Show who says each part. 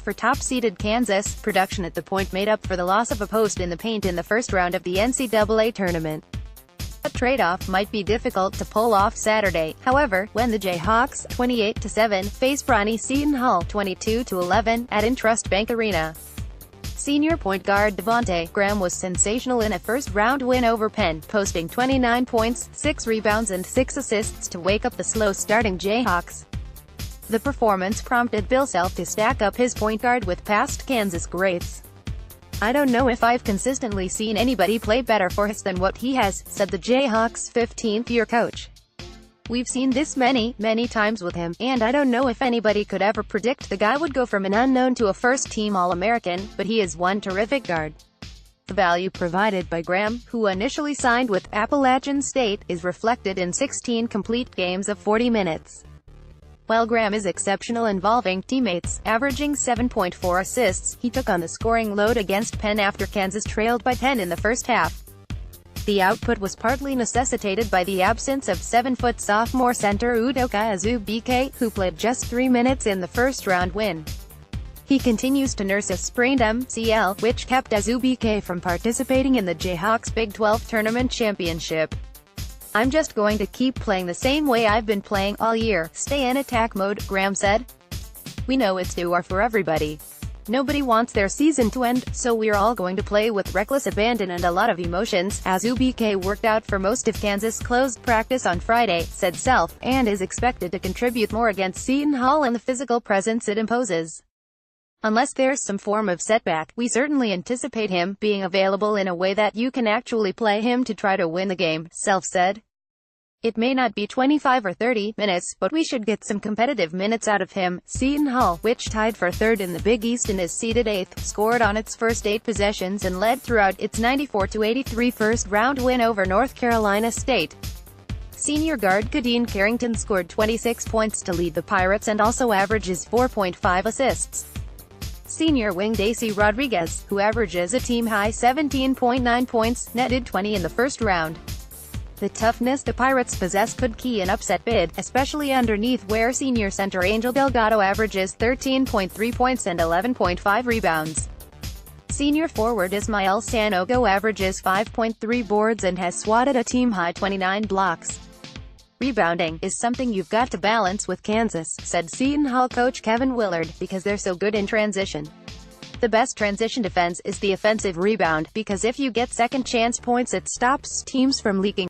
Speaker 1: for top-seeded Kansas. Production at the point made up for the loss of a post in the paint in the first round of the NCAA Tournament. A trade-off might be difficult to pull off Saturday, however, when the Jayhawks, 28-7, face brawny Seton Hall, 22-11, at Intrust Bank Arena. Senior point guard Devonte Graham was sensational in a first-round win over Penn, posting 29 points, 6 rebounds and 6 assists to wake up the slow-starting Jayhawks. The performance prompted Bill Self to stack up his point guard with past Kansas greats. "I don't know if I've consistently seen anybody play better for us than what he has," said the Jayhawks' 15th-year coach. "We've seen this many times with him, and I don't know if anybody could ever predict the guy would go from an unknown to a first-team All-American, but he is one terrific guard." The value provided by Graham, who initially signed with Appalachian State, is reflected in 16 complete games of 40 minutes. While Graham is exceptional involving teammates, averaging 7.4 assists, he took on the scoring load against Penn after Kansas trailed by 10 in the first half. The output was partly necessitated by the absence of 7-foot sophomore center Udoka Azubuike, who played just 3 minutes in the first-round win. He continues to nurse a sprained MCL, which kept Azubuike from participating in the Jayhawks' Big 12 Tournament Championship. "I'm just going to keep playing the same way I've been playing all year, stay in attack mode," Graham said. "We know it's do or for everybody. Nobody wants their season to end, so we're all going to play with reckless abandon and a lot of emotions." Azubuike worked out for most of Kansas' closed practice on Friday, said Self, and is expected to contribute more against Seton Hall and the physical presence it imposes. "Unless there's some form of setback, we certainly anticipate him being available in a way that you can actually play him to try to win the game," Self said. "It may not be 25 or 30 minutes, but we should get some competitive minutes out of him." Seton Hall, which tied for third in the Big East and is seeded 8th, scored on its first 8 possessions and led throughout its 94-83 first-round win over North Carolina State. Senior guard Kadeen Carrington scored 26 points to lead the Pirates and also averages 4.5 assists. Senior wing Daisy Rodriguez, who averages a team-high 17.9 points, netted 20 in the first round. The toughness the Pirates possess could key an upset bid, especially underneath where senior center Angel Delgado averages 13.3 points and 11.5 rebounds. Senior forward Ismael Sanogo averages 5.3 boards and has swatted a team-high 29 blocks. "Rebounding is something you've got to balance with Kansas," said Seton Hall coach Kevin Willard, "because they're so good in transition. The best transition defense is the offensive rebound, because if you get second-chance points it stops teams from leaking